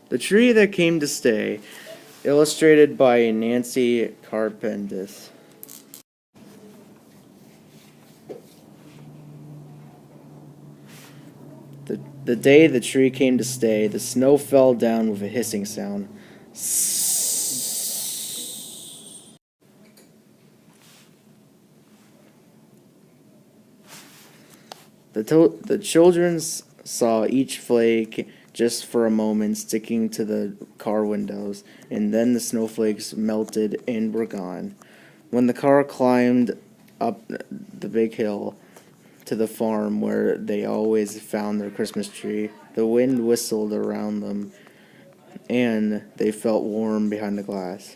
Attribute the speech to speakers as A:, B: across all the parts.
A: The Tree That Came to Stay, illustrated by Nancy Carpentis. The day the tree came to stay, the snow fell down with a hissing sound. The children saw each flake just for a moment sticking to the car windows, and then the snowflakes melted and were gone. When the car climbed up the big hill to the farm where they always found their Christmas tree, the wind whistled around them, and they felt warm behind the glass.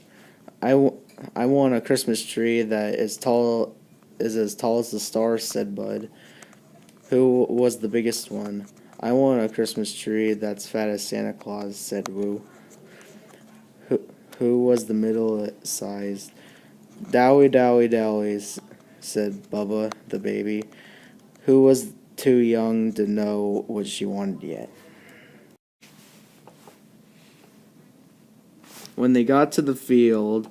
A: I want a Christmas tree that is as tall as the stars, said Bud, who was the biggest one. I want a Christmas tree that's fat as Santa Claus, said Woo, who was the middle sized. Dowie, dowie, dowies, said Bubba, the baby, who was too young to know what she wanted yet. When they got to the field,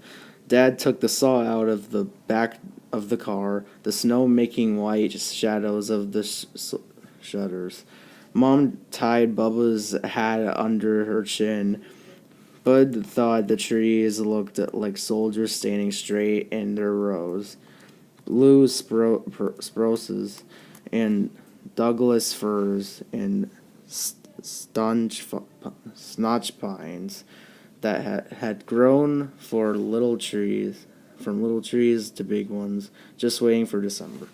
A: Dad took the saw out of the back of the car, the snow making white shadows of the shutters. Mom tied Bubba's hat under her chin. Bud thought the trees looked like soldiers standing straight in their rows. Blue spruces and Douglas firs and snotch pines that had grown from little trees to big ones, just waiting for December.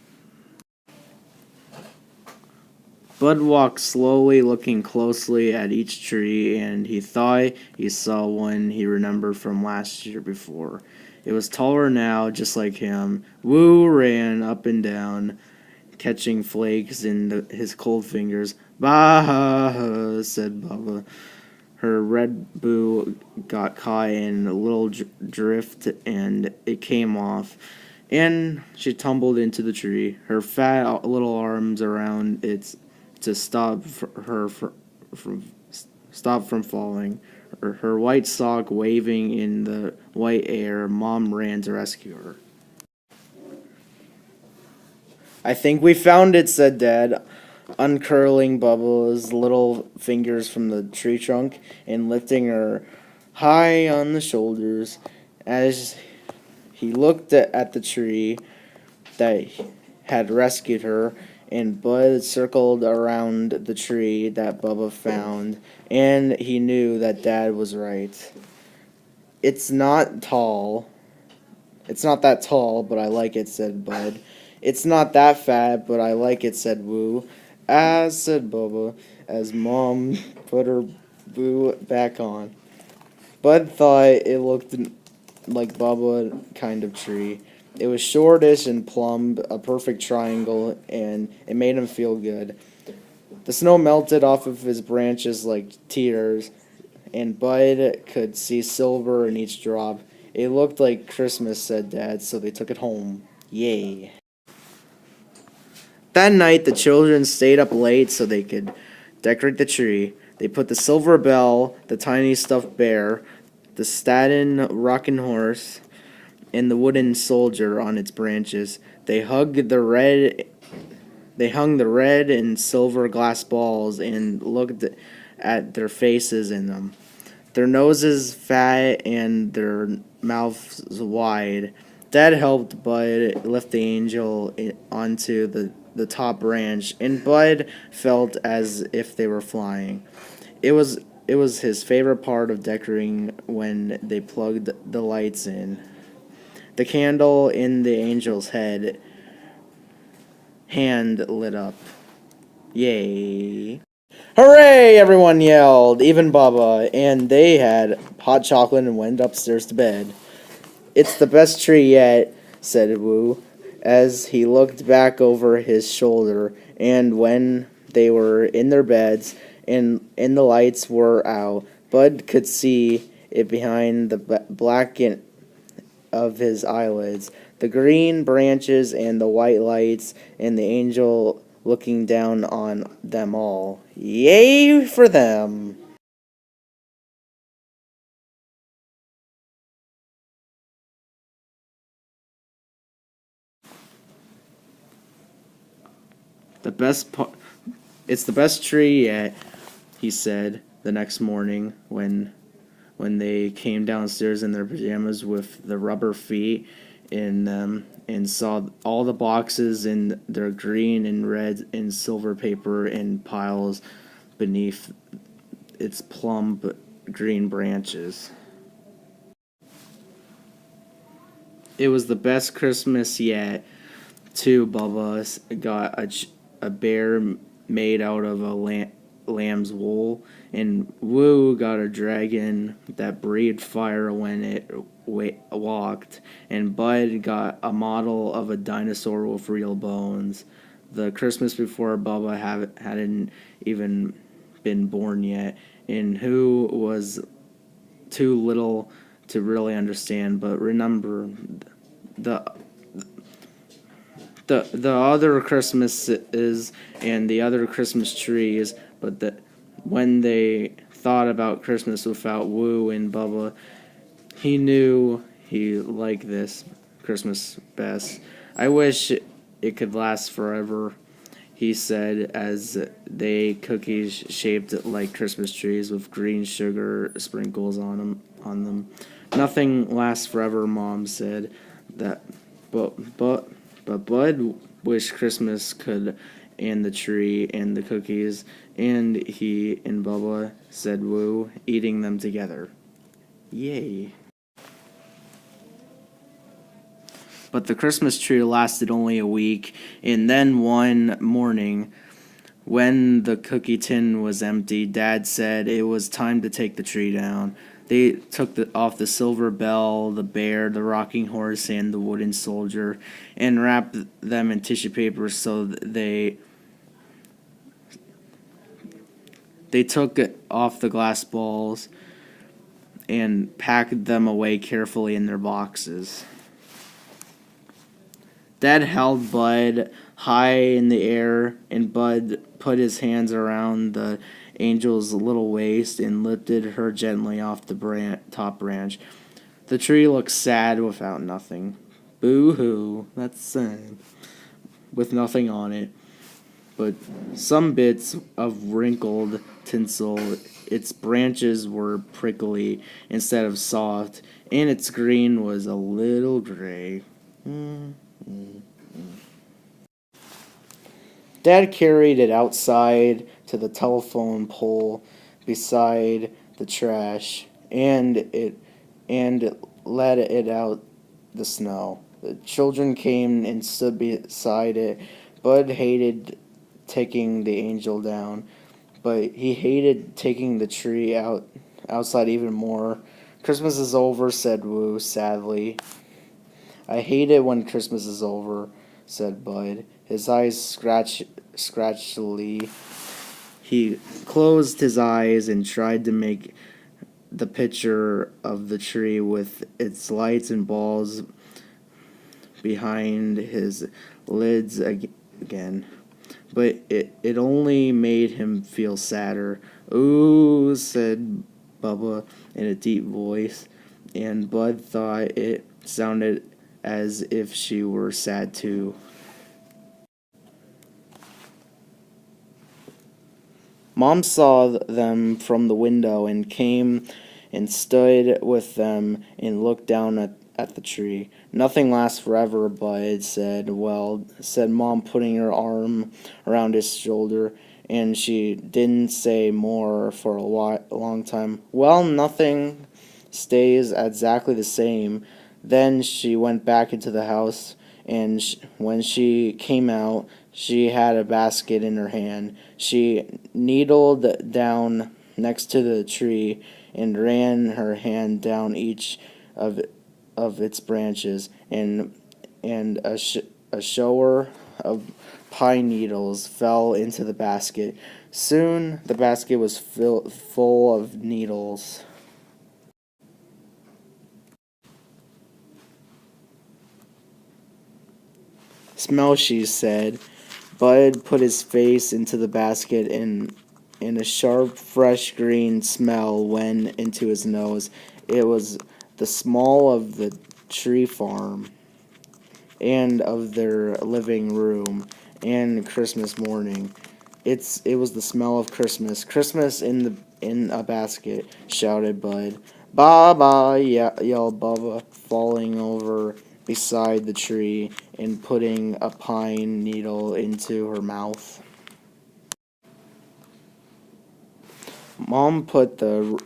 A: Bud walked slowly, looking closely at each tree, and he thought he saw one he remembered from last year before. It was taller now, just like him. Woo ran up and down, catching flakes in his cold fingers. Bah, said Bubba. Her red bow got caught in a little drift, and it came off, and she tumbled into the tree, her fat little arms around it to stop her from falling. Her white sock waving in the white air, Mom ran to rescue her. I think we found it, said Dad, uncurling Bubba's little fingers from the tree trunk and lifting her high on the shoulders. As he looked at the tree that had rescued her, and Bud circled around the tree that Bubba found, and he knew that Dad was right. It's not tall. It's not that tall, but I like it, said Bud. It's not that fat, but I like it, said Woo. As said Bubba, as Mom put her boo back on. Bud thought it looked like Bubba kind of tree. It was shortish and plumb, a perfect triangle, and it made him feel good. The snow melted off of his branches like tears, and Bud could see silver in each drop. It looked like Christmas, said Dad, so they took it home. Yay. That night, the children stayed up late so they could decorate the tree. They put the silver bell, the tiny stuffed bear, the satin rocking horse, and the wooden soldier on its branches. They hung the red and silver glass balls and looked at their faces in them. Their noses fat and their mouths wide. Dad helped Bud lift the angel onto the top branch, and Bud felt as if they were flying. It was his favorite part of decorating when they plugged the lights in. The candle in the angel's hand lit up. Yay. Hooray! Everyone yelled, even Bubba, and they had hot chocolate and went upstairs to bed. It's the best tree yet, said Woo, as he looked back over his shoulder, and when they were in their beds and the lights were out, Bud could see it behind the black of his eyelids, the green branches and the white lights, and the angel looking down on them all. Yay for them! The best part, it's the best tree yet, he said the next morning when they came downstairs in their pajamas with the rubber feet in them and saw all the boxes in their green and red and silver paper in piles beneath its plump green branches. It was the best Christmas yet, too. Bubba got a bear made out of a lamb's wool, and Woo got a dragon that breathed fire when it walked, and Bud got a model of a dinosaur with real bones. The Christmas before Bubba hadn't even been born yet, and who was too little to really understand. But remember, the the other Christmases and the other Christmas trees, but when they thought about Christmas without Woo and Bubba, he knew he liked this Christmas best. I wish it could last forever, he said as they cookies shaped like Christmas trees with green sugar sprinkles on them. Nothing lasts forever, Mom said. That, but Bud wished Christmas could, and the tree and the cookies, and he and Bubba, said Woo, eating them together. Yay. But the Christmas tree lasted only a week, and then one morning, when the cookie tin was empty, Dad said it was time to take the tree down. They took off the silver bell, the bear, the rocking horse, and the wooden soldier, and wrapped them in tissue paper so they took off the glass balls and packed them away carefully in their boxes. Dad held Bud high in the air, and Bud put his hands around the angel's little waist and lifted her gently off the top branch. The tree looked sad without nothing. Boo-hoo, that's sad. With nothing on it but some bits of wrinkled tinsel. Its branches were prickly instead of soft, and its green was a little gray. Dad carried it outside to the telephone pole beside the trash, and let it out the snow. The children came and stood beside it. Bud hated taking the angel down, but he hated taking the tree outside even more. Christmas is over, said Woo sadly. I hate it when Christmas is over, said Bud. His eyes scratchily. He closed his eyes and tried to make the picture of the tree with its lights and balls behind his lids again. But it only made him feel sadder. Ooh, said Bubba in a deep voice, and Bud thought it sounded as if she were sad too. Mom saw them from the window and came and stood with them and looked down at the tree. Nothing lasts forever, Bud said. Well, said Mom, putting her arm around his shoulder, and she didn't say more for a long time. Well, nothing stays exactly the same. Then she went back into the house, and when she came out, she had a basket in her hand. She kneeled down next to the tree and ran her hand down each of its branches, and a shower of pine needles fell into the basket. Soon the basket was full of needles. Smell, she said. Bud put his face into the basket, and a sharp, fresh green smell went into his nose. It was the smell of the tree farm and of their living room, and Christmas morning. It was the smell of Christmas. Christmas in a basket, shouted Bud. Baba, yelled Bubba, falling over beside the tree and putting a pine needle into her mouth. Mom put the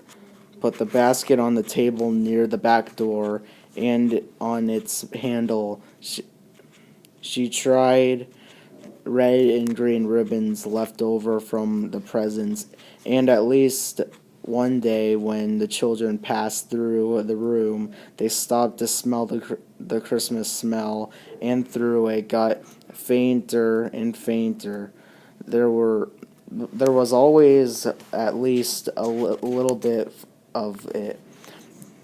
A: basket on the table near the back door and on its handle. She tried red and green ribbons left over from the presents, and at least one day when the children passed through the room, they stopped to smell the Christmas smell, and through it got fainter and fainter. There were there was always at least a little bit of it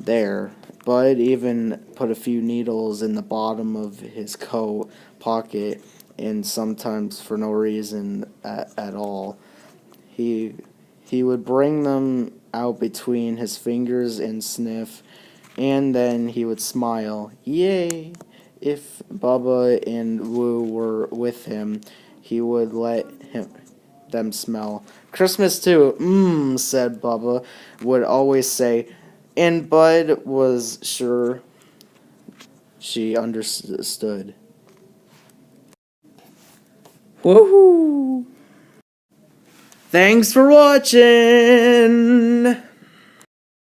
A: there. Bud even put a few needles in the bottom of his coat pocket, and sometimes for no reason at all. He he would bring them out between his fingers and sniff, and then he would smile. Yay! If Bubba and Woo were with him, he would let them smell. Christmas too, said Bubba, would always say, and Bud was sure she understood. Woohoo! Thanks for watching!